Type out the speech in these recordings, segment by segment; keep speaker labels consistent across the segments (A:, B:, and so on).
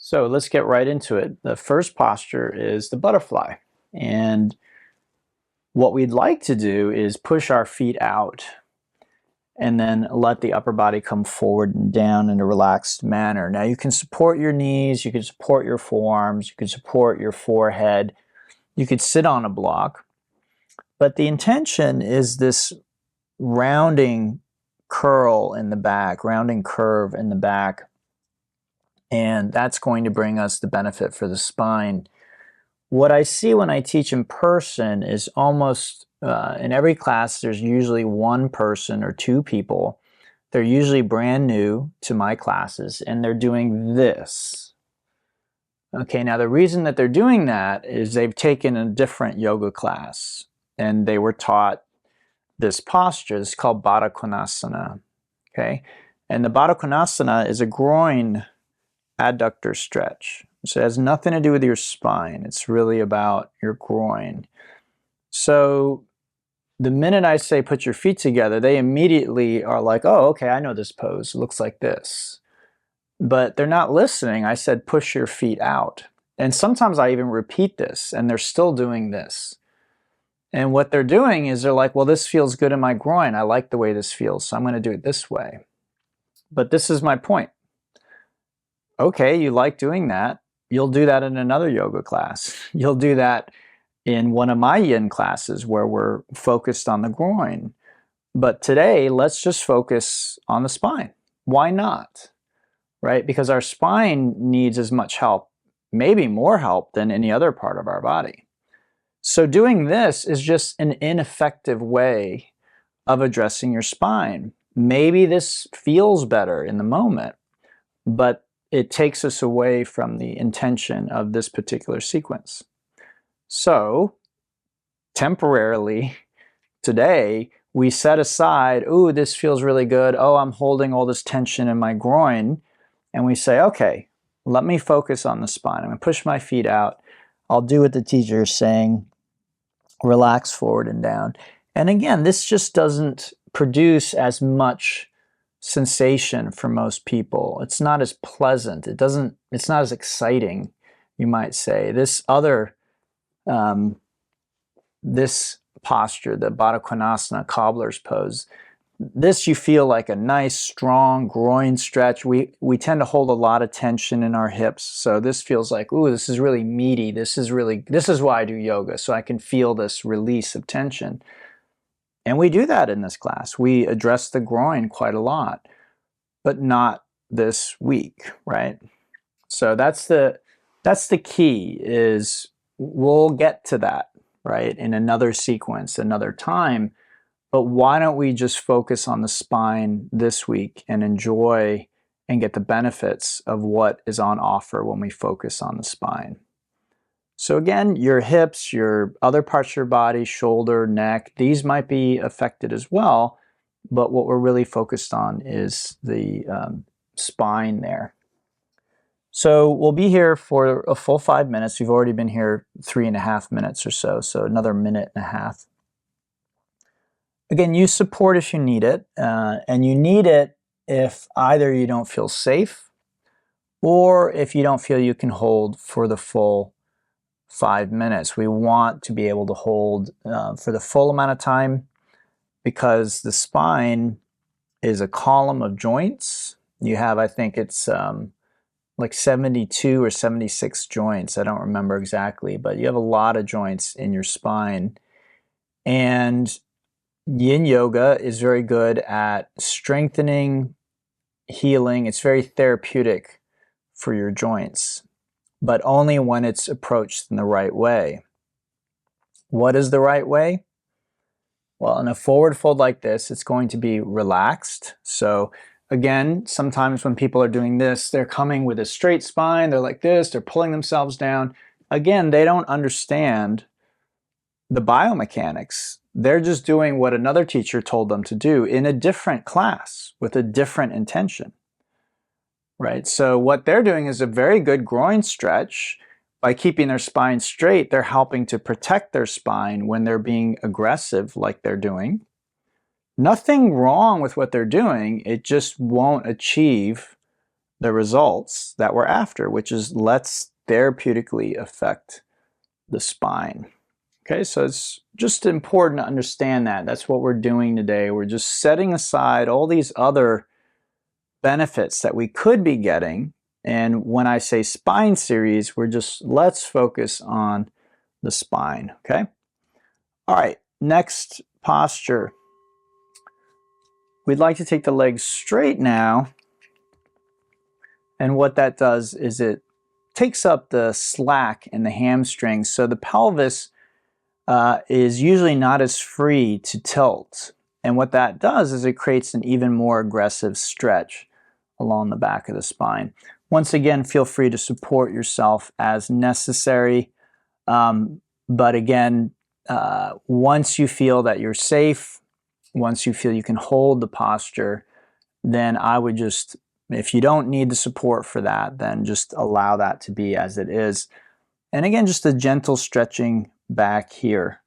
A: So let's get right into it. The first posture is the butterfly. And what we'd like to do is push our feet out and then let the upper body come forward and down in a relaxed manner. Now you can support your knees, you can support your forearms, you can support your forehead, you could sit on a block. But the intention is this rounding curl in the back, rounding curve in the back. And that's going to bring us the benefit for the spine. What I see when I teach in person is almost in every class there's usually one person or two people. They're usually brand new to my classes and they're doing this. Okay, now the reason that they're doing that is they've taken a different yoga class and they were taught this posture. It's called Baddha Konasana. Okay, and the Baddha Konasana is a groin adductor stretch. So it has nothing to do with your spine. It's really about your groin. So the minute I say put your feet together, they immediately are like, oh, okay, I know this pose. It looks like this. But they're not listening. I said push your feet out. And sometimes I even repeat this, and they're still doing this. And what they're doing is they're like, well, this feels good in my groin. I like the way this feels, so I'm going to do it this way. But this is my point. Okay, you like doing that. You'll do that in another yoga class. You'll do that in one of my yin classes where we're focused on the groin. But today, let's just focus on the spine. Why not? Right? Because our spine needs as much help, maybe more help than any other part of our body. So doing this is just an ineffective way of addressing your spine. Maybe this feels better in the moment, but it takes us away from the intention of this particular sequence. So, temporarily, today, we set aside, ooh, this feels really good. Oh, I'm holding all this tension in my groin. And we say, okay, let me focus on the spine. I'm going to push my feet out. I'll do what the teacher is saying. Relax forward and down. And again, this just doesn't produce as much sensation for most people. It's not as pleasant. It's not as exciting, you might say. This other, this posture, the Baddha Konasana, cobbler's pose, this you feel like a nice, strong groin stretch. We tend to hold a lot of tension in our hips. So this feels like, ooh, this is really meaty. This is why I do yoga. So I can feel this release of tension. And we do that in this class. We address the groin quite a lot, but not this week, right? So that's the key, is we'll get to that, right, in another sequence, another time. But why don't we just focus on the spine this week and enjoy and get the benefits of what is on offer when we focus on the spine? So again, your hips, your other parts of your body, shoulder, neck, these might be affected as well. But what we're really focused on is the spine there. So we'll be here for a full 5 minutes. We've already been here 3.5 minutes or so, so another 1.5 minutes. Again, use support if you need it, and you need it if either you don't feel safe or if you don't feel you can hold for the full 5 minutes. We want to be able to hold for the full amount of time because the spine is a column of joints. You have, I think it's like 72 or 76 joints. I don't remember exactly, but you have a lot of joints in your spine. And Yin yoga is very good at strengthening, healing. It's very therapeutic for your joints, but only when it's approached in the right way. What is the right way? Well, in a forward fold like this, it's going to be relaxed. So again, sometimes when people are doing this, they're coming with a straight spine. They're like this, they're pulling themselves down. Again, they don't understand the biomechanics. They're just doing what another teacher told them to do in a different class with a different intention, right? So what they're doing is a very good groin stretch. By keeping their spine straight, they're helping to protect their spine when they're being aggressive like they're doing. Nothing wrong with what they're doing. It just won't achieve the results that we're after, which is let's therapeutically affect the spine. Okay, so it's just important to understand that. That's what we're doing today. We're just setting aside all these other benefits that we could be getting. And when I say spine series, let's focus on the spine, okay? All right, next posture. We'd like to take the legs straight now. And what that does is it takes up the slack in the hamstrings. So the pelvis is usually not as free to tilt. And what that does is it creates an even more aggressive stretch along the back of the spine. Once again, feel free to support yourself as necessary. But again, once you feel that you're safe, once you feel you can hold the posture, then I would just, if you don't need the support for that, then just allow that to be as it is. And again, just a gentle stretching back here,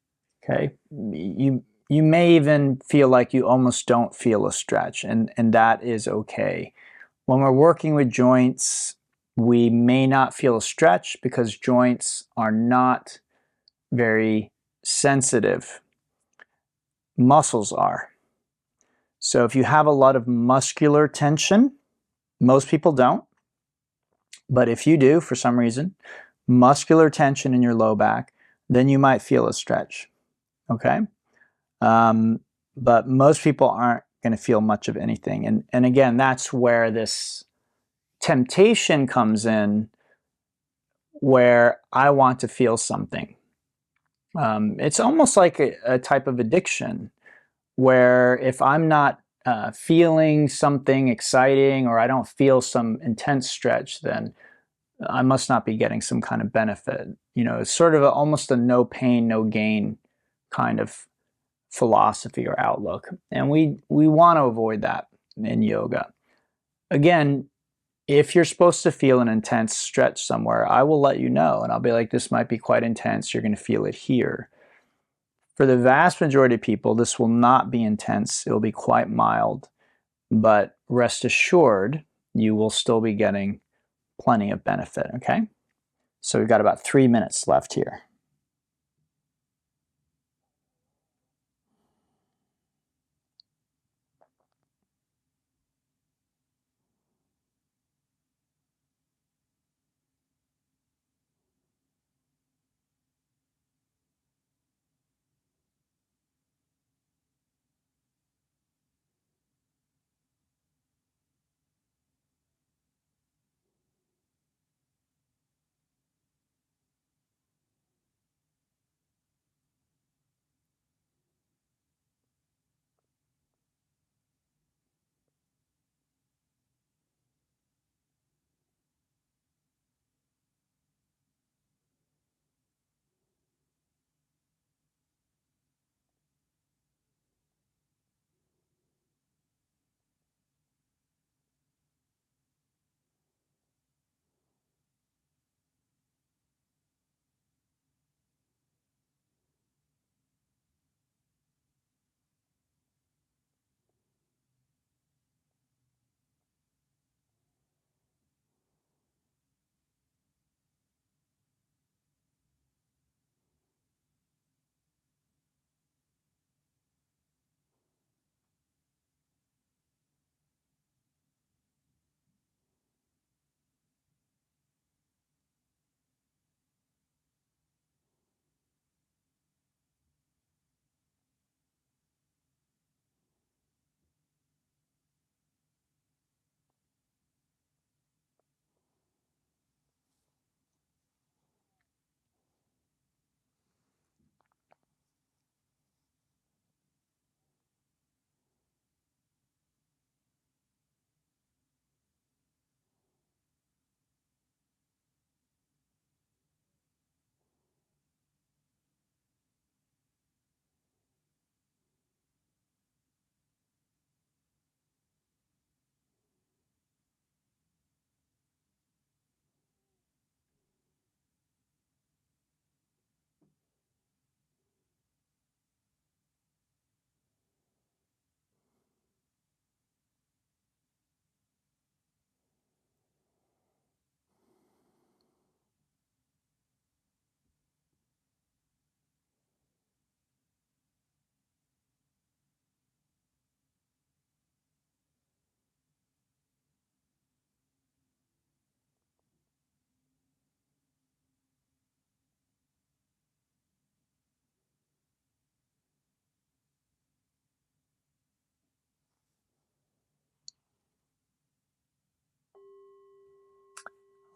A: okay? You may even feel like you almost don't feel a stretch, and that is okay. When we're working with joints, we may not feel a stretch because joints are not very sensitive. Muscles are. So if you have a lot of muscular tension, most people don't, but if you do for some reason, muscular tension in your low back, then you might feel a stretch, okay? But most people aren't going to feel much of anything. And again, that's where this temptation comes in, where I want to feel something. It's almost like a type of addiction, where if I'm not feeling something exciting or I don't feel some intense stretch, then I must not be getting some kind of benefit. You know, it's sort of almost a no pain, no gain kind of philosophy or outlook. And we want to avoid that in yoga. Again, if you're supposed to feel an intense stretch somewhere, I will let you know. And I'll be like, this might be quite intense. You're going to feel it here. For the vast majority of people, this will not be intense. It will be quite mild. But rest assured, you will still be getting plenty of benefit, okay? So we've got about 3 minutes left here.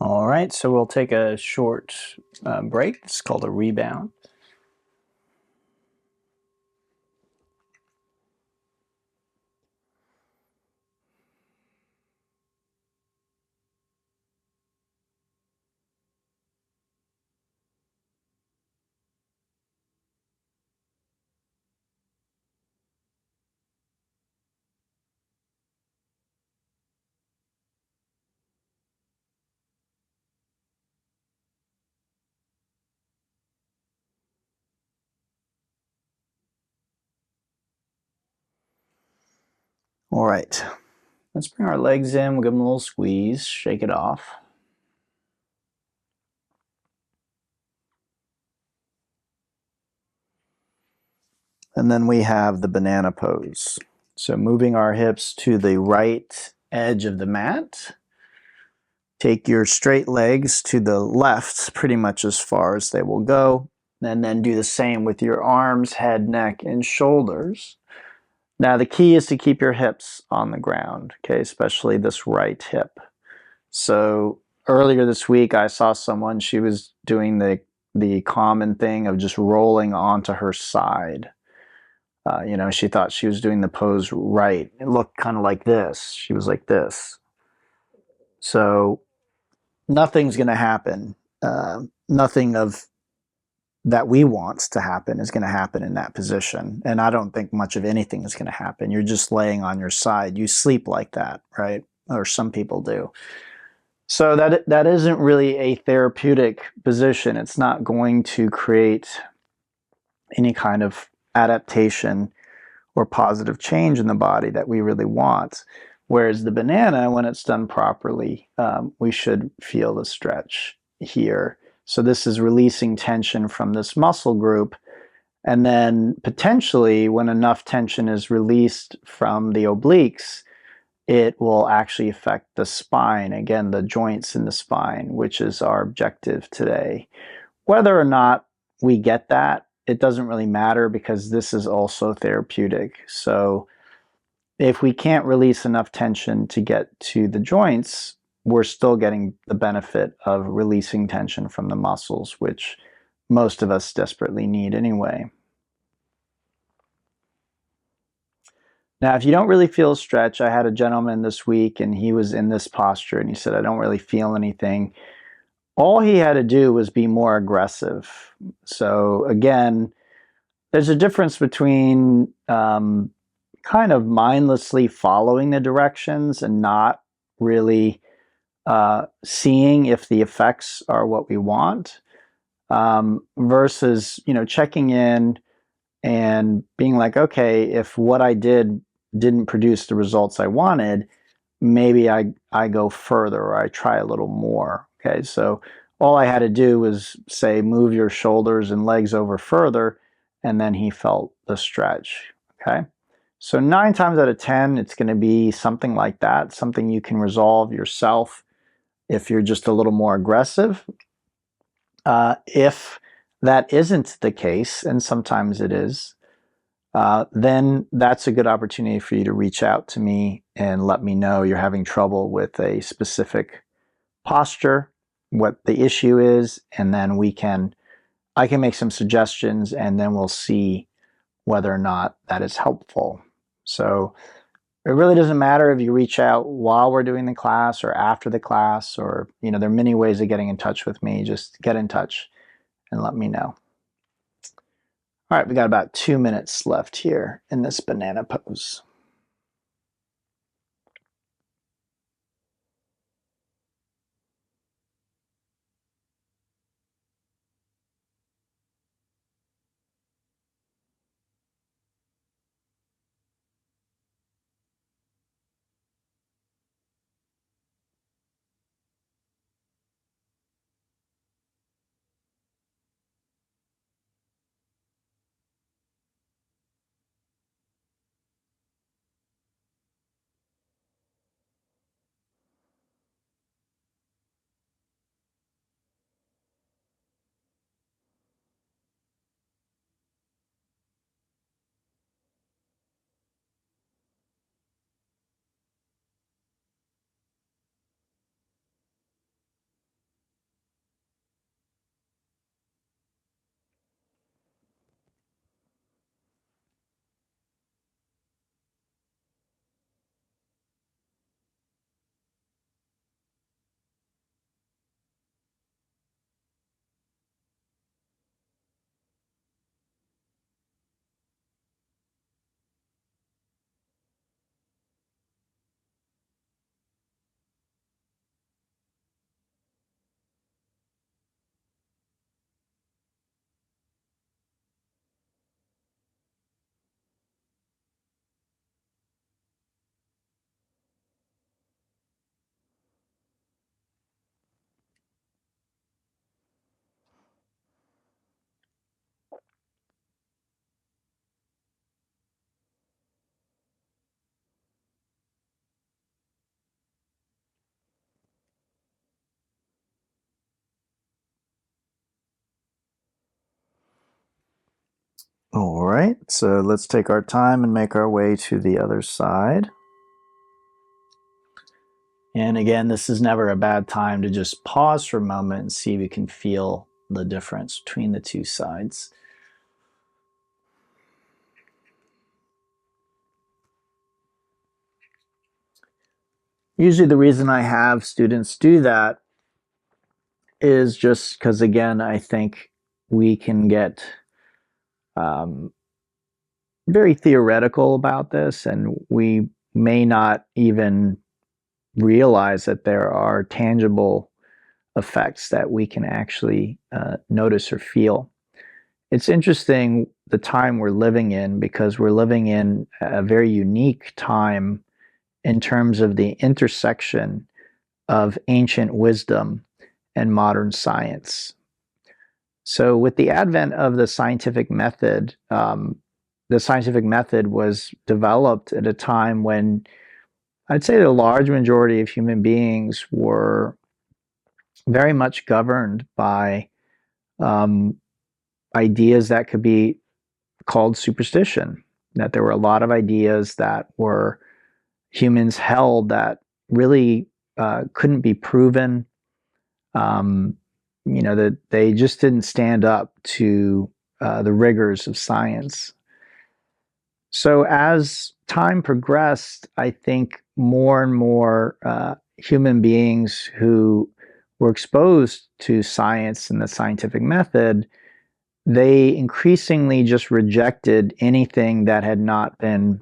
A: All right, so we'll take a short break. It's called a rebound. All right, let's bring our legs in. We'll give them a little squeeze, shake it off. And then we have the banana pose. So moving our hips to the right edge of the mat. Take your straight legs to the left pretty much as far as they will go. And then do the same with your arms, head, neck, and shoulders. Now the key is to keep your hips on the ground, okay, especially this right hip. So earlier this week I saw someone, she was doing the common thing of just rolling onto her side. You know, she thought she was doing the pose right. It looked kind of like this. She was like this. So nothing's going to happen. Nothing of that we want to happen is going to happen in that position. And I don't think much of anything is going to happen. You're just laying on your side. You sleep like that, right? Or some people do. So that isn't really a therapeutic position. It's not going to create any kind of adaptation or positive change in the body that we really want. Whereas the banana, when it's done properly, we should feel the stretch here. So this is releasing tension from this muscle group. And then potentially when enough tension is released from the obliques, it will actually affect the spine, again, the joints in the spine, which is our objective today. Whether or not we get that, it doesn't really matter because this is also therapeutic. So if we can't release enough tension to get to the joints, we're still getting the benefit of releasing tension from the muscles, which most of us desperately need anyway. Now, if you don't really feel a stretch, I had a gentleman this week and he was in this posture and he said, I don't really feel anything. All he had to do was be more aggressive. So again, there's a difference between kind of mindlessly following the directions and not really seeing if the effects are what we want, versus, you know, checking in and being like, okay, if what I didn't produce the results I wanted, maybe I go further or I try a little more. Okay, so all I had to do was say, move your shoulders and legs over further, and then he felt the stretch. Okay, so 9 times out of 10, it's going to be something like that, something you can resolve yourself if you're just a little more aggressive. If that isn't the case, and sometimes it is, then that's a good opportunity for you to reach out to me and let me know you're having trouble with a specific posture, what the issue is, and then I can make some suggestions and then we'll see whether or not that is helpful. So it really doesn't matter if you reach out while we're doing the class or after the class, or, you know, there are many ways of getting in touch with me. Just get in touch and let me know. All right, we got about 2 minutes left here in this banana pose. right, so let's take our time and make our way to the other side. And again, this is never a bad time to just pause for a moment and see if you can feel the difference between the two sides. Usually the reason I have students do that is just because, again, I think we can get very theoretical about this, and we may not even realize that there are tangible effects that we can actually notice or feel. It's interesting the time we're living in, because we're living in a very unique time in terms of the intersection of ancient wisdom and modern science. So with the advent of the scientific method was developed at a time when I'd say the large majority of human beings were very much governed by ideas that could be called superstition, that there were a lot of ideas that were humans held that really couldn't be proven, that they just didn't stand up to the rigors of science. So as time progressed, I think more and more human beings who were exposed to science and the scientific method, they increasingly just rejected anything that had not been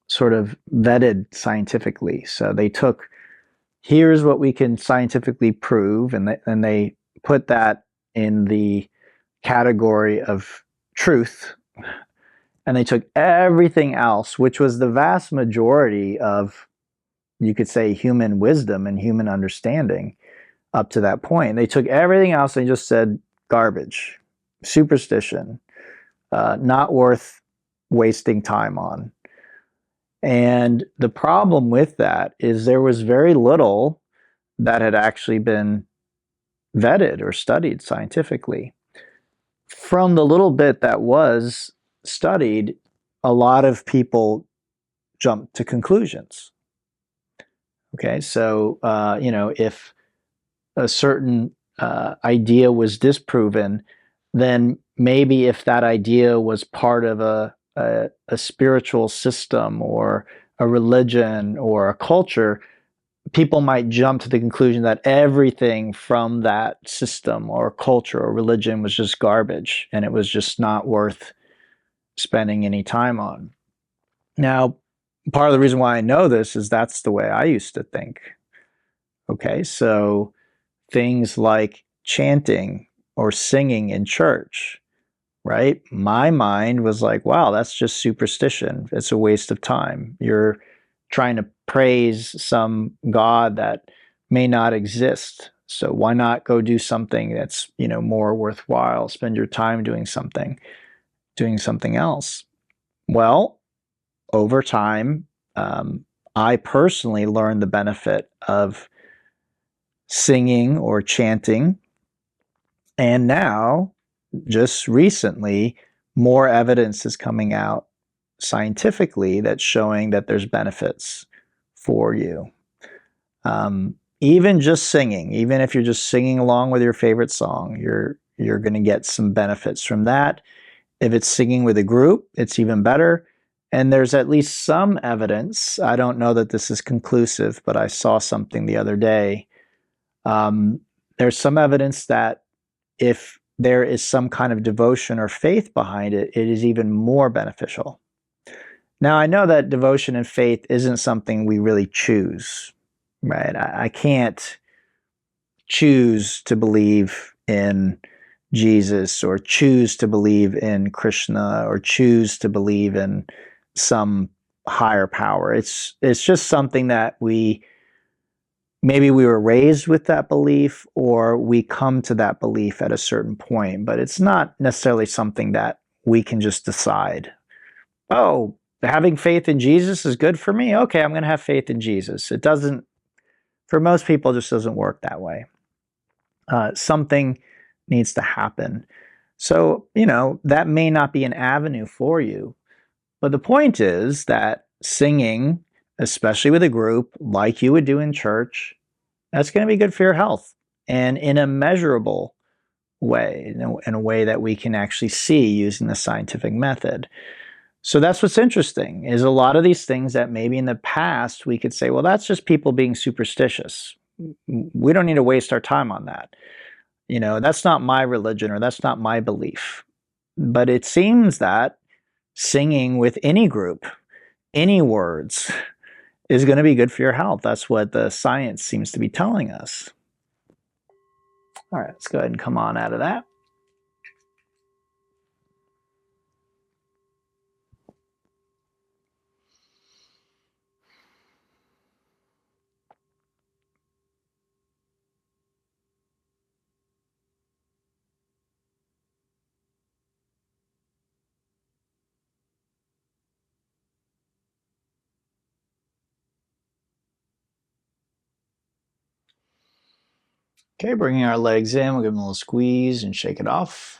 A: sort of vetted scientifically. So they took, here's what we can scientifically prove, and they put that in the category of truth. And they took everything else, which was the vast majority of, you could say, human wisdom and human understanding up to that point. They took everything else and just said garbage, superstition, not worth wasting time on. And the problem with that is there was very little that had actually been vetted or studied scientifically. From the little bit that was studied, a lot of people jumped to conclusions. Okay, so if a certain idea was disproven, then maybe if that idea was part of a spiritual system or a religion or a culture, people might jump to the conclusion that everything from that system or culture or religion was just garbage and it was just not worth spending any time on. Now, part of the reason why I know this is that's the way I used to think. Okay, so things like chanting or singing in church, right? My mind was like, wow, that's just superstition. It's a waste of time. You're trying to praise some God that may not exist. So why not go do something that's, more worthwhile? Spend your time doing something else. Well, over time, I personally learned the benefit of singing or chanting. And now, just recently, more evidence is coming out scientifically that's showing that there's benefits for you. Even just singing, even if you're just singing along with your favorite song, you're going to get some benefits from that. If it's singing with a group, it's even better. And there's at least some evidence. I don't know that this is conclusive, but I saw something the other day. There's some evidence that if there is some kind of devotion or faith behind it, it is even more beneficial. Now, I know that devotion and faith isn't something we really choose, right? I can't choose to believe in Jesus or choose to believe in Krishna or choose to believe in some higher power. It's just something that maybe we were raised with that belief or we come to that belief at a certain point, but it's not necessarily something that we can just decide, oh, having faith in Jesus is good for me. Okay, I'm going to have faith in Jesus. It doesn't, for most people, it just doesn't work that way. Something needs to happen. So, that may not be an avenue for you. But the point is that singing, especially with a group like you would do in church, that's going to be good for your health and in a measurable way, in a way that we can actually see using the scientific method. So that's what's interesting is a lot of these things that maybe in the past we could say, well, that's just people being superstitious. We don't need to waste our time on that. That's not my religion or that's not my belief. But it seems that singing with any group, any words, is going to be good for your health. That's what the science seems to be telling us. All right, let's go ahead and come on out of that. Okay, bringing our legs in, we'll give them a little squeeze and shake it off.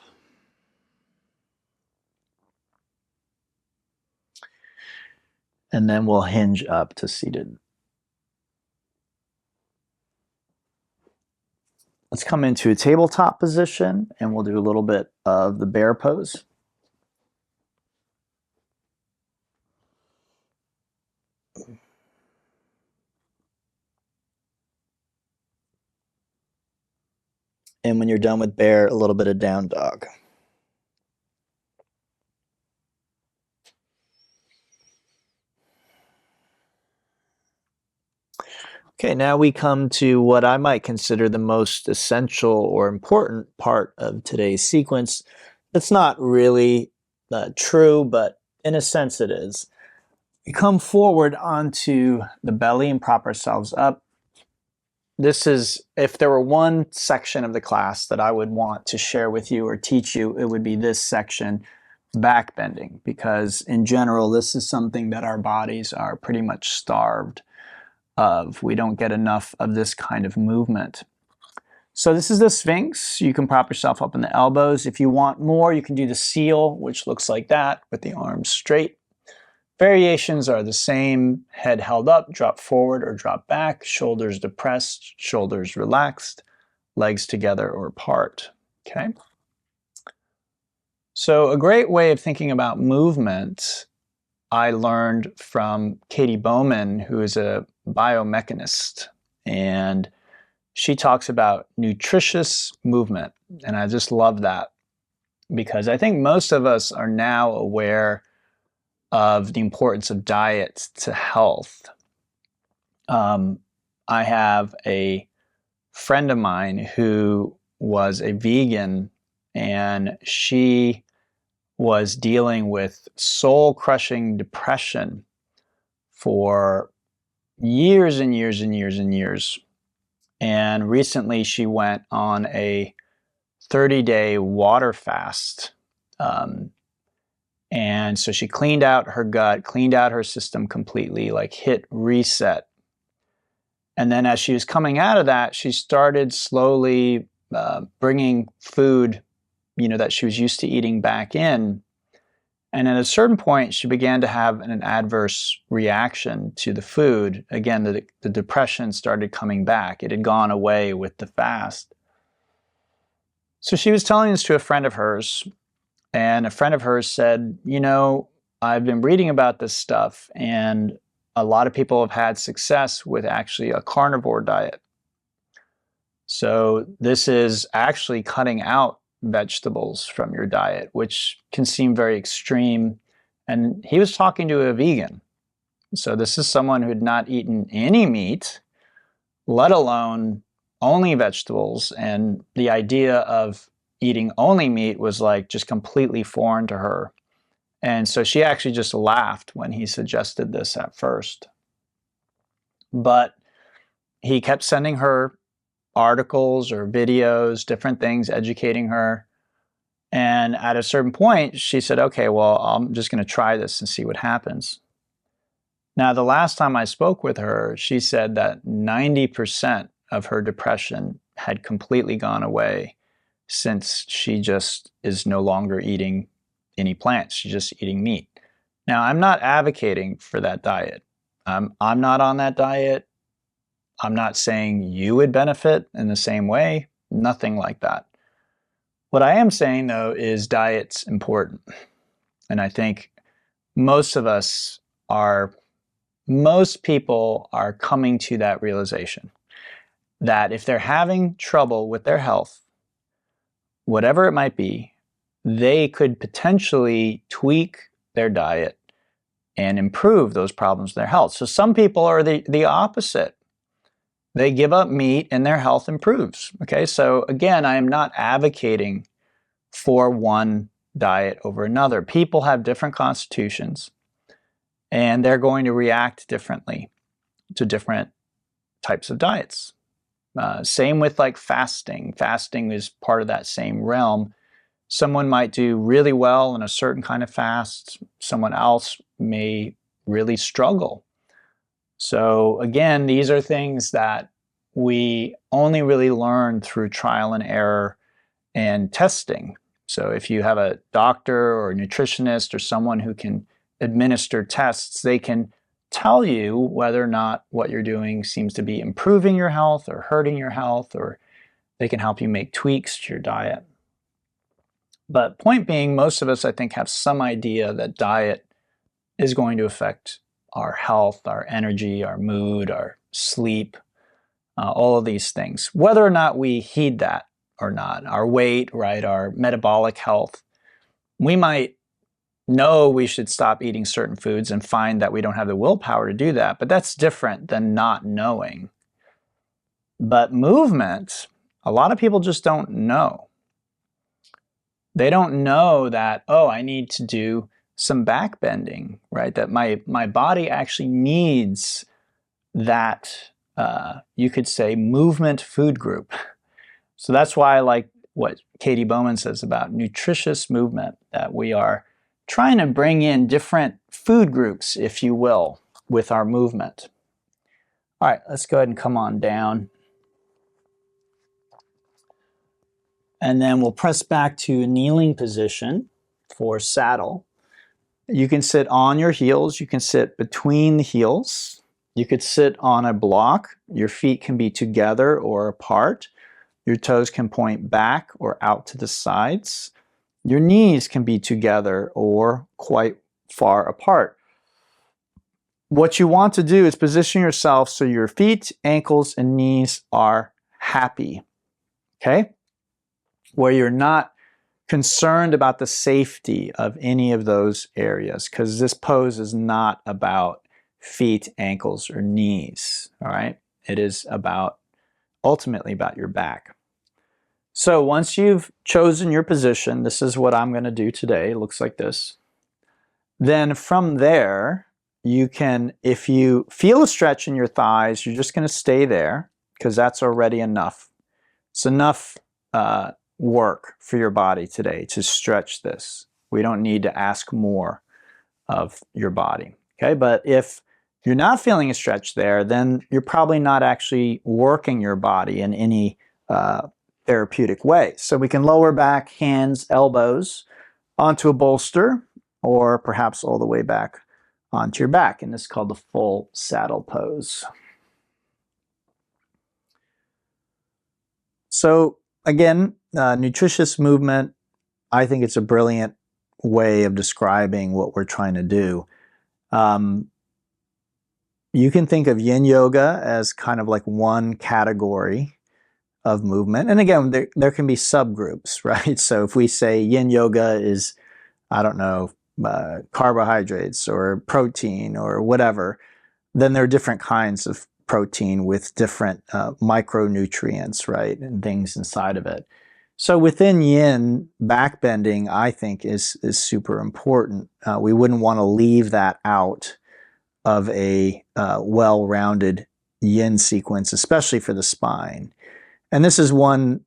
A: And then we'll hinge up to seated. Let's come into a tabletop position and we'll do a little bit of the bear pose. And when you're done with bear, a little bit of down dog. Okay, now we come to what I might consider the most essential or important part of today's sequence. It's not really true, but in a sense it is. We come forward onto the belly and prop ourselves up. This is, if there were one section of the class that I would want to share with you or teach you, it would be this section, back bending, because in general, this is something that our bodies are pretty much starved of. We don't get enough of this kind of movement. So this is the Sphinx. You can prop yourself up in the elbows. If you want more, you can do the seal, which looks like that with the arms straight. Variations are the same: head held up, drop forward or drop back, shoulders depressed, shoulders relaxed, legs together or apart. Okay. So a great way of thinking about movement I learned from Katie Bowman, who is a biomechanist, and she talks about nutritious movement. And I just love that because I think most of us are now aware of the importance of diet to health. I have a friend of mine who was a vegan, and she was dealing with soul-crushing depression for years and years and years and years. And recently she went on a 30-day water fast. And so she cleaned out her gut, cleaned out her system completely, like hit reset. And then as she was coming out of that, she started slowly bringing food, that she was used to eating back in. And at a certain point, she began to have an adverse reaction to the food. Again, the depression started coming back. It had gone away with the fast. So she was telling this to a friend of hers, and a friend of hers said, I've been reading about this stuff, and a lot of people have had success with actually a carnivore diet. So this is actually cutting out vegetables from your diet, which can seem very extreme. And he was talking to a vegan. So this is someone who had not eaten any meat, let alone only vegetables. And the idea of eating only meat was like just completely foreign to her. And so she actually just laughed when he suggested this at first. But he kept sending her articles or videos, different things, educating her. And at a certain point, she said, okay, well, I'm just going to try this and see what happens. Now, the last time I spoke with her, she said that 90% of her depression had completely gone away. since she just is no longer eating any plants. She's just eating meat. Now, I'm not advocating for that diet. I'm not on that diet. I'm not saying you would benefit in the same way. Nothing like that. What I am saying, though, is diet's important. And I think most people are coming to that realization that if they're having trouble with their health, whatever it might be, they could potentially tweak their diet and improve those problems with their health. So some people are the opposite. They give up meat and their health improves. Okay, so again, I am not advocating for one diet over another. People have different constitutions and they're going to react differently to different types of diets. Same with like fasting. Fasting is part of that same realm. Someone might do really well in a certain kind of fast. Someone else may really struggle. So again, these are things that we only really learn through trial and error and testing. So if you have a doctor or a nutritionist or someone who can administer tests, they can tell you whether or not what you're doing seems to be improving your health or hurting your health, or they can help you make tweaks to your diet. But point being, most of us, I think, have some idea that diet is going to affect our health, our energy, our mood, our sleep, all of these things, whether or not we heed that or not. Our weight, right, our metabolic health. We might know we should stop eating certain foods and find that we don't have the willpower to do that, but that's different than not knowing. But movement, a lot of people just don't know. They don't know that, oh, I need to do some back bending, right? That my body actually needs that, you could say, movement food group. So that's why I like what Katie Bowman says about nutritious movement, that we are trying to bring in different food groups, if you will, with our movement. All right, let's go ahead and come on down. And then we'll press back to a kneeling position for saddle. You can sit on your heels. You can sit between the heels. You could sit on a block. Your feet can be together or apart. Your toes can point back or out to the sides. Your knees can be together or quite far apart. What you want to do is position yourself so your feet, ankles, and knees are happy, okay? Where you're not concerned about the safety of any of those areas, because this pose is not about feet, ankles, or knees, all right? It is ultimately about your back. So once you've chosen your position, this is what I'm going to do today. It looks like this. Then from there, you can, if you feel a stretch in your thighs, you're just going to stay there because that's already enough. It's enough work for your body today to stretch this. We don't need to ask more of your body. Okay, but if you're not feeling a stretch there, then you're probably not actually working your body in any therapeutic way. So we can lower back, hands, elbows onto a bolster, or perhaps all the way back onto your back. And this is called the full saddle pose. So again, nutritious movement, I think it's a brilliant way of describing what we're trying to do. You can think of yin yoga as kind of like one category of movement. And again, there can be subgroups, right? So if we say yin yoga is, I don't know, carbohydrates or protein or whatever, then there are different kinds of protein with different micronutrients, right? And things inside of it. So within yin, back bending, I think, is super important. We wouldn't want to leave that out of a well-rounded yin sequence, especially for the spine. And this is one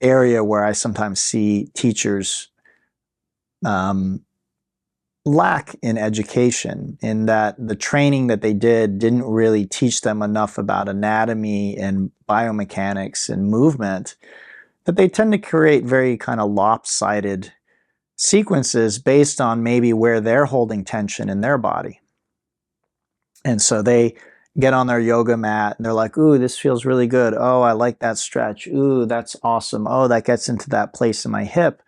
A: area where I sometimes see teachers lack in education, in that the training that they didn't really teach them enough about anatomy and biomechanics and movement, that they tend to create very kind of lopsided sequences based on maybe where they're holding tension in their body. And so they get on their yoga mat and they're like, ooh, this feels really good. Oh, I like that stretch. Ooh, that's awesome. Oh, that gets into that place in my hip.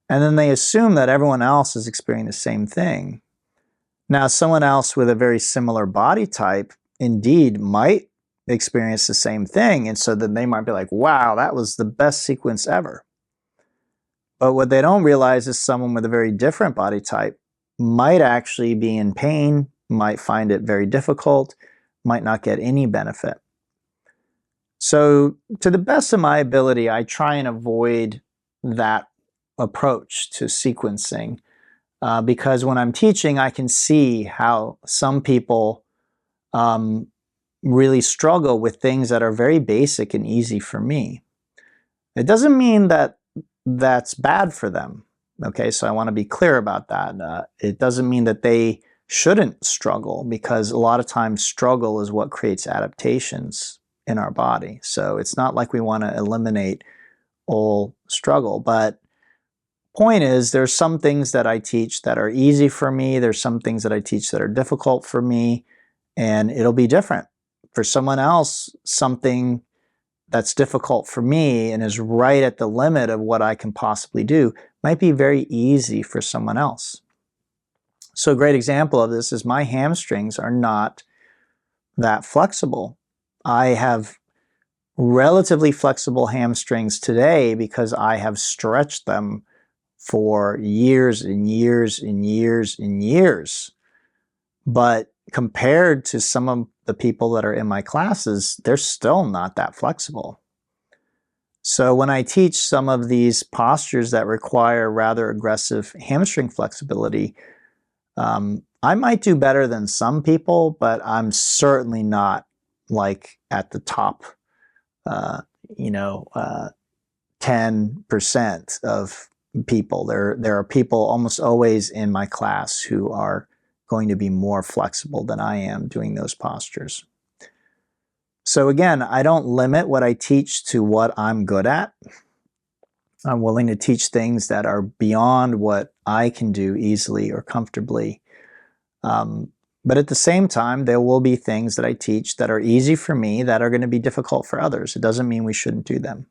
A: And then they assume that everyone else is experiencing the same thing. Now, someone else with a very similar body type indeed might experience the same thing. And so then they might be like, wow, that was the best sequence ever. But what they don't realize is someone with a very different body type might actually be in pain, might find it very difficult, might not get any benefit. So to the best of my ability, I try and avoid that approach to sequencing because when I'm teaching, I can see how some people really struggle with things that are very basic and easy for me. It doesn't mean that that's bad for them. Okay, so I want to be clear about that. It doesn't mean that they shouldn't struggle, because a lot of times struggle is what creates adaptations in our body. So it's not like we want to eliminate all struggle, but point is, there's some things that I teach that are easy for me. There's some things that I teach that are difficult for me, and it'll be different. For someone else, something that's difficult for me and is right at the limit of what I can possibly do might be very easy for someone else. So a great example of this is my hamstrings are not that flexible. I have relatively flexible hamstrings today because I have stretched them for years and years and years and years. But compared to some of the people that are in my classes, they're still not that flexible. So when I teach some of these postures that require rather aggressive hamstring flexibility, I might do better than some people, but I'm certainly not like at the top, 10% of people. There are people almost always in my class who are going to be more flexible than I am doing those postures. So again, I don't limit what I teach to what I'm good at. I'm willing to teach things that are beyond what I can do easily or comfortably. But at the same time, there will be things that I teach that are easy for me that are going to be difficult for others. It doesn't mean we shouldn't do them.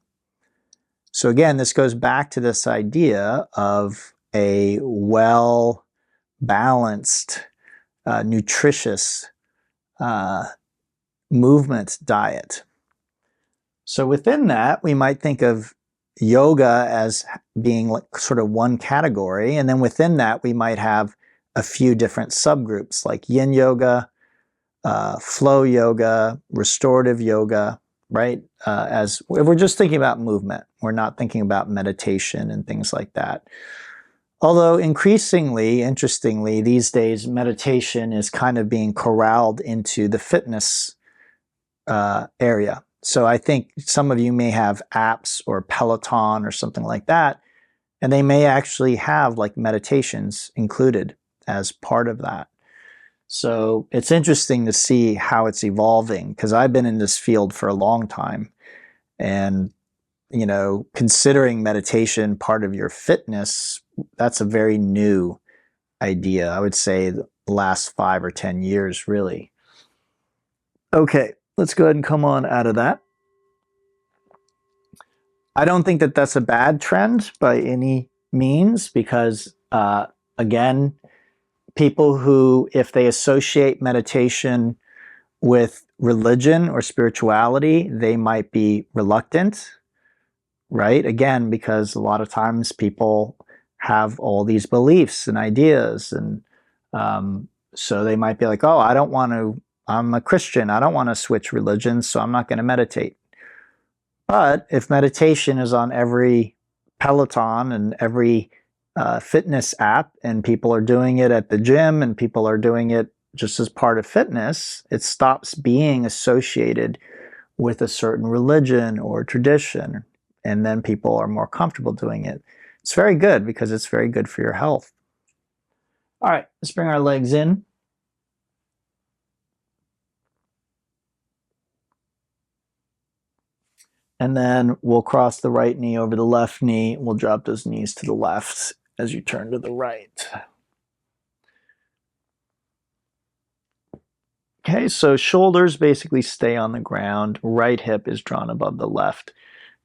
A: So again, this goes back to this idea of a well-balanced, nutritious movement diet. So within that, we might think of yoga as being like sort of one category, and then within that, we might have a few different subgroups like yin yoga, flow yoga, restorative yoga, right? As we're just thinking about movement, we're not thinking about meditation and things like that. Although increasingly, interestingly, these days, meditation is kind of being corralled into the fitness area. So I think some of you may have apps or Peloton or something like that, and they may actually have like meditations included as part of that. So it's interesting to see how it's evolving, because I've been in this field for a long time, and considering meditation part of your fitness, that's a very new idea. I would say the last 5 or 10 years, really. Okay, let's go ahead and come on out of that. I don't think that that's a bad trend by any means, because again, people who, if they associate meditation with religion or spirituality, they might be reluctant, right? Again, because a lot of times people have all these beliefs and ideas, and so they might be like, oh, I'm a Christian, I don't want to switch religions, so I'm not going to meditate. But if meditation is on every Peloton and every fitness app, and people are doing it at the gym, and people are doing it just as part of fitness, it stops being associated with a certain religion or tradition, and then people are more comfortable doing it. It's very good, because it's very good for your health. All right, let's bring our legs in. And then we'll cross the right knee over the left knee. We'll drop those knees to the left as you turn to the right. Okay, so shoulders basically stay on the ground. Right hip is drawn above the left.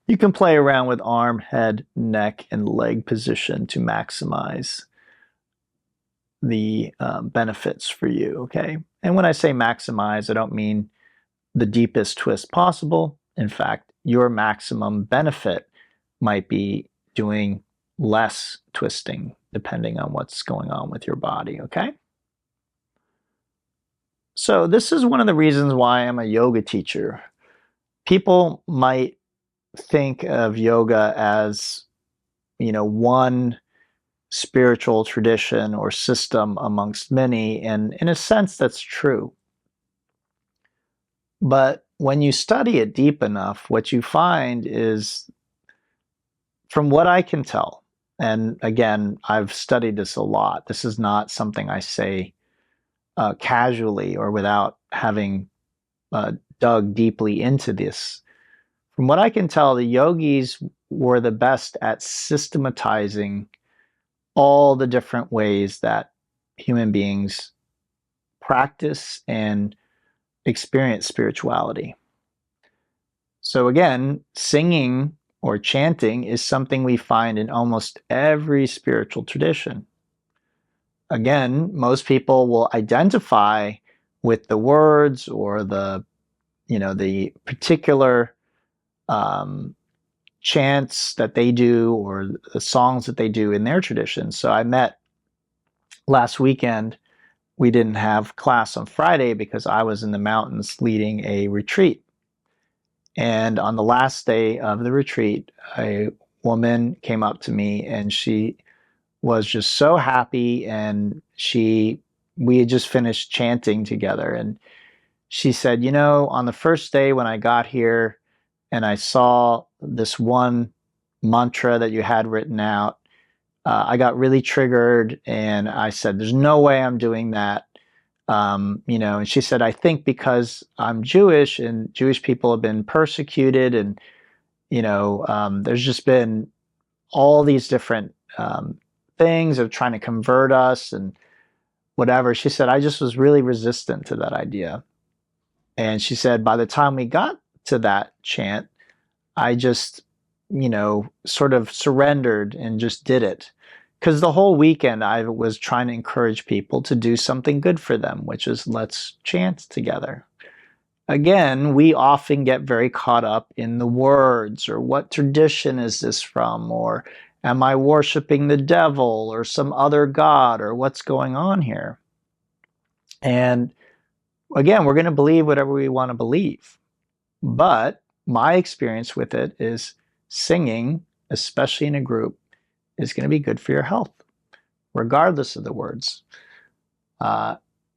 A: You can play around with arm, head, neck, and leg position to maximize the benefits for you, okay? And when I say maximize, I don't mean the deepest twist possible. In fact, your maximum benefit might be doing less twisting depending on what's going on with your body, okay? So this is one of the reasons why I'm a yoga teacher. People might think of yoga as, one spiritual tradition or system amongst many, and in a sense that's true. But when you study it deep enough, what you find is, from what I can tell, and again, I've studied this a lot, this is not something I say casually or without having dug deeply into this. From what I can tell, the yogis were the best at systematizing all the different ways that human beings practice and experience spirituality. So again, singing or chanting is something we find in almost every spiritual tradition. Again, most people will identify with the words or the particular chants that they do or the songs that they do in their tradition. So I met last weekend. We didn't have class on Friday because I was in the mountains leading a retreat. And on the last day of the retreat, a woman came up to me and she was just so happy, and we had just finished chanting together, and she said, on the first day when I got here and I saw this one mantra that you had written out, I got really triggered and I said, there's no way I'm doing that. And she said, I think because I'm Jewish and Jewish people have been persecuted, and, there's just been all these different things of trying to convert us and whatever. She said, I just was really resistant to that idea. And she said, by the time we got to that chant, I just, sort of surrendered and just did it. Because the whole weekend I was trying to encourage people to do something good for them, which is let's chant together. Again, we often get very caught up in the words, or what tradition is this from, or am I worshiping the devil or some other god, or what's going on here? And again, we're going to believe whatever we want to believe. But my experience with it is singing, especially in a group, is going to be good for your health, regardless of the words.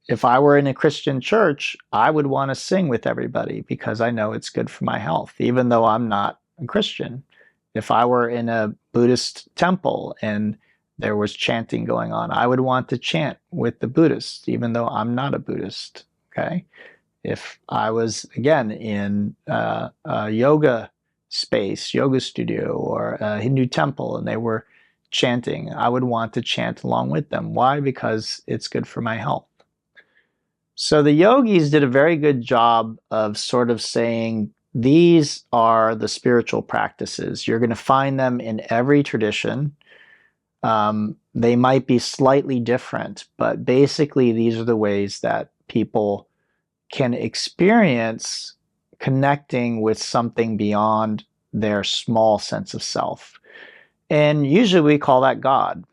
A: If I were in a Christian church, I would want to sing with everybody because I know it's good for my health, even though I'm not a Christian. If I were in a Buddhist temple and there was chanting going on, I would want to chant with the Buddhists, even though I'm not a Buddhist, okay? If I was, again, in a yoga space, yoga studio, or a Hindu temple, and they were chanting, I would want to chant along with them. Why? Because it's good for my health. So the yogis did a very good job of sort of saying, these are the spiritual practices. You're going to find them in every tradition. They might be slightly different, but basically these are the ways that people can experience connecting with something beyond their small sense of self. And usually we call that God.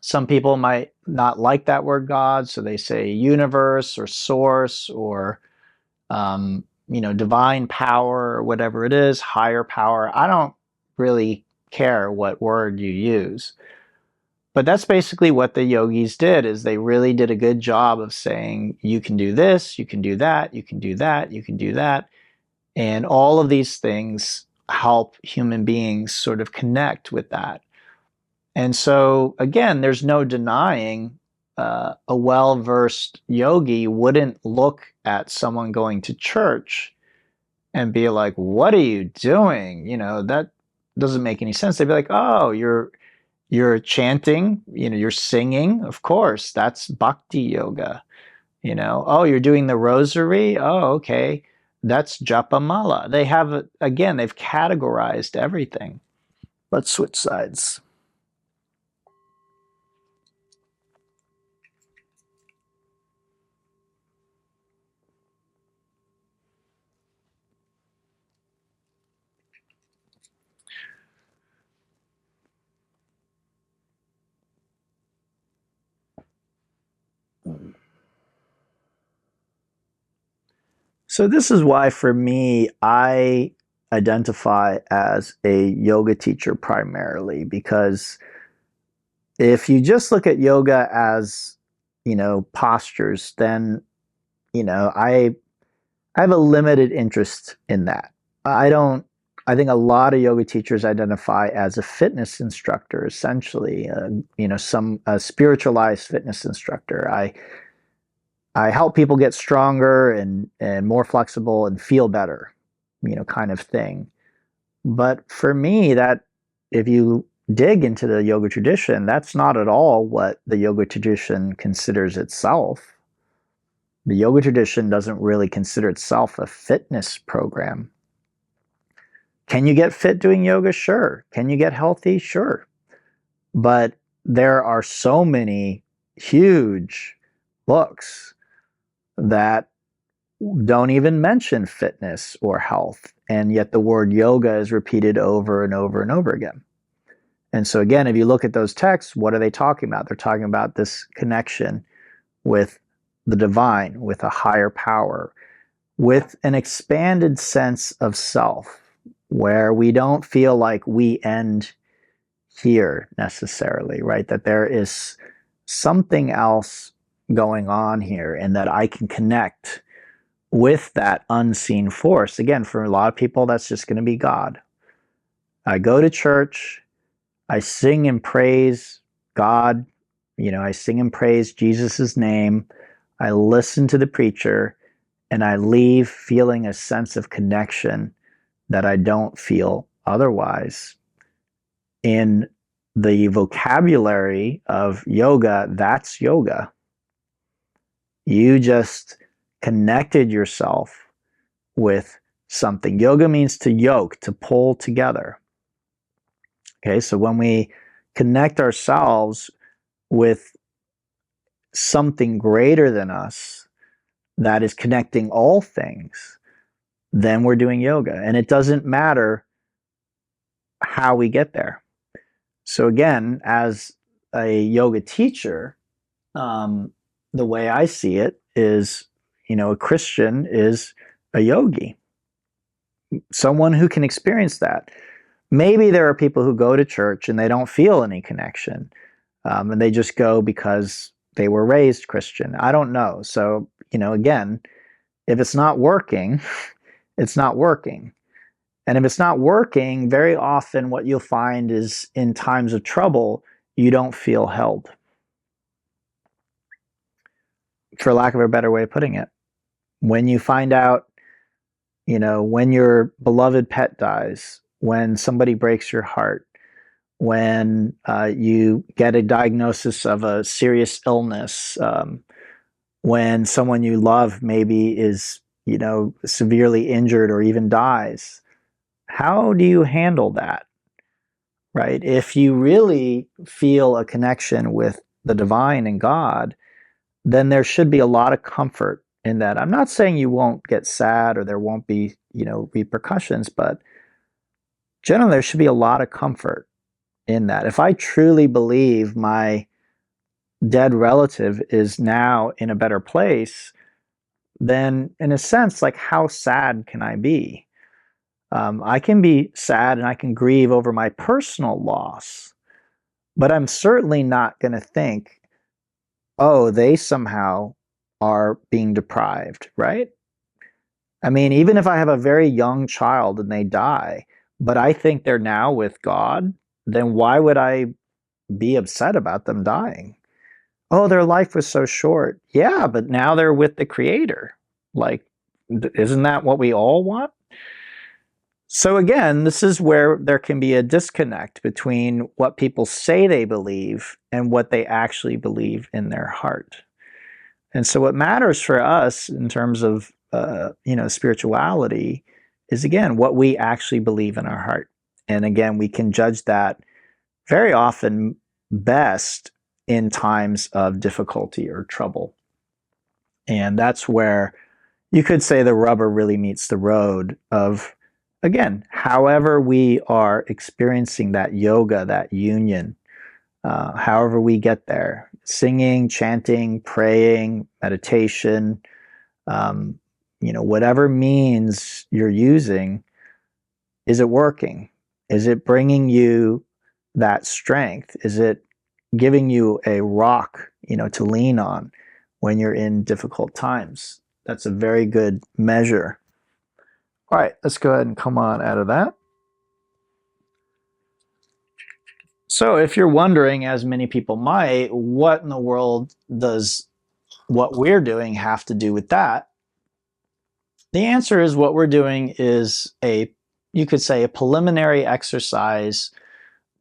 A: Some people might not like that word God, so they say universe or source or, divine power or whatever it is, higher power. I don't really care what word you use. But that's basically what the yogis did, is they really did a good job of saying, you can do this, you can do that, you can do that, you can do that. And all of these things help human beings sort of connect with that. And so, again, there's no denying a well-versed yogi wouldn't look at someone going to church and be like, what are you doing? That doesn't make any sense. They'd be like, oh, you're chanting, you're singing. Of course, that's bhakti yoga. Oh, you're doing the rosary. Oh, okay. That's japa mala. Again, they've categorized everything. Let's switch sides. So this is why, for me, I identify as a yoga teacher primarily, because if you just look at yoga as, postures, then, I have a limited interest in that. I don't, I think a lot of yoga teachers identify as a fitness instructor, essentially, some spiritualized fitness instructor. I help people get stronger and more flexible and feel better, kind of thing. But for me, that if you dig into the yoga tradition, that's not at all what the yoga tradition considers itself. The yoga tradition doesn't really consider itself a fitness program. Can you get fit doing yoga? Sure. Can you get healthy? Sure. But there are so many huge books that don't even mention fitness or health, and yet the word yoga is repeated over and over and over again. And so again, if you look at those texts, what are they talking about? They're talking about this connection with the divine, with a higher power, with an expanded sense of self, where we don't feel like we end here necessarily, right? That there is something else going on here, and that I can connect with that unseen force. Again, for a lot of people, that's just going to be God. I go to church, I sing and praise God, I sing and praise Jesus' name, I listen to the preacher, and I leave feeling a sense of connection that I don't feel otherwise. In the vocabulary of yoga, that's yoga. You just connected yourself with something. Yoga means to yoke, to pull together. Okay, so when we connect ourselves with something greater than us that is connecting all things, then we're doing yoga. And it doesn't matter how we get there. So again, as a yoga teacher, the way I see it is, a Christian is a yogi, someone who can experience that. Maybe there are people who go to church and they don't feel any connection, and they just go because they were raised Christian. I don't know. So, again, if it's not working, it's not working. And if it's not working, very often what you'll find is in times of trouble, you don't feel held. For lack of a better way of putting it, when you find out, when your beloved pet dies, when somebody breaks your heart, when you get a diagnosis of a serious illness, when someone you love maybe is, severely injured or even dies, how do you handle that? Right? If you really feel a connection with the divine and God, then there should be a lot of comfort in that. I'm not saying you won't get sad or there won't be, repercussions, but generally there should be a lot of comfort in that. If I truly believe my dead relative is now in a better place, then in a sense, like, how sad can I be? I can be sad and I can grieve over my personal loss, but I'm certainly not going to think, oh, they somehow are being deprived, right? I mean, even if I have a very young child and they die, but I think they're now with God, then why would I be upset about them dying? Oh, their life was so short. Yeah, but now they're with the Creator. Like, Isn't that what we all want? So again, this is where there can be a disconnect between what people say they believe and what they actually believe in their heart. And so what matters for us in terms of spirituality is, again, what we actually believe in our heart. And again, we can judge that very often best in times of difficulty or trouble. And that's where you could say the rubber really meets the road of, again, however we are experiencing that yoga, that union, however we get there, singing, chanting, praying, meditation, whatever means you're using, is it working? Is it bringing you that strength? Is it giving you a rock, to lean on when you're in difficult times? That's a very good measure. All right, let's go ahead and come on out of that. So if you're wondering, as many people might, what in the world does what we're doing have to do with that? The answer is what we're doing is you could say a preliminary exercise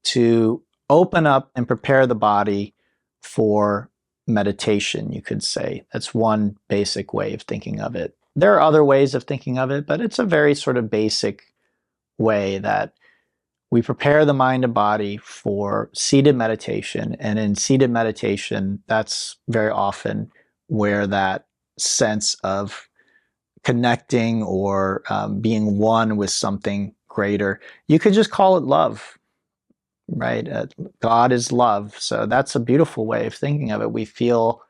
A: to open up and prepare the body for meditation, you could say. That's one basic way of thinking of it. There are other ways of thinking of it, but it's a very sort of basic way that we prepare the mind and body for seated meditation. And in seated meditation, that's very often where that sense of connecting or being one with something greater, you could just call it love, right? God is love. So that's a beautiful way of thinking of it. We feel,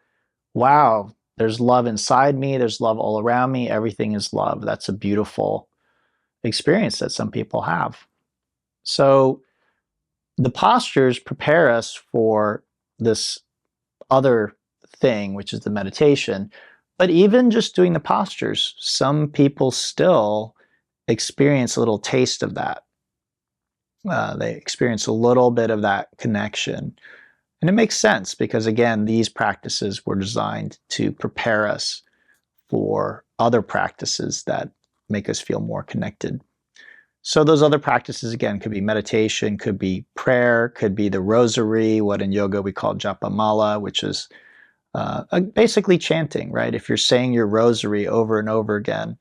A: wow, there's love inside me. There's love all around me. Everything is love. That's a beautiful experience that some people have. So the postures prepare us for this other thing, which is the meditation. But even just doing the postures, some people still experience a little taste of that. They experience a little bit of that connection. And it makes sense because, again, these practices were designed to prepare us for other practices that make us feel more connected. So those other practices, again, could be meditation, could be prayer, could be the rosary, what in yoga we call japa mala, which is basically chanting, right? If you're saying your rosary over and over again,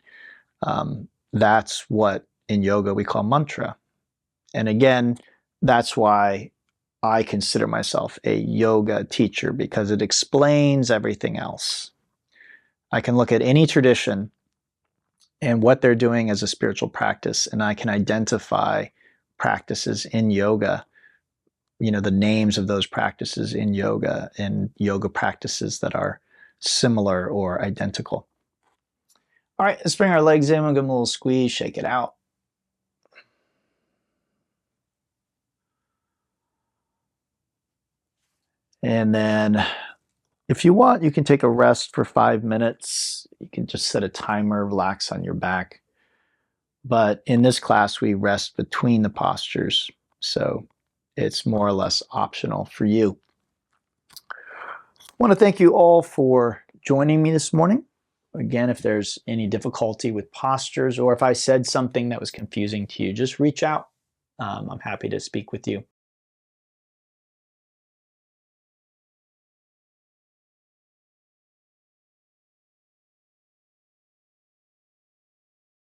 A: that's what in yoga we call mantra. And again, that's why I consider myself a yoga teacher, because it explains everything else. I can look at any tradition and what they're doing as a spiritual practice, and I can identify practices in yoga, the names of those practices in yoga and yoga practices that are similar or identical. All right, let's bring our legs in. We'll give them a little squeeze, shake it out. And then if you want, you can take a rest for 5 minutes. You can just set a timer, relax on your back. But in this class, we rest between the postures. So it's more or less optional for you. I want to thank you all for joining me this morning. Again, if there's any difficulty with postures or if I said something that was confusing to you, just reach out. I'm happy to speak with you.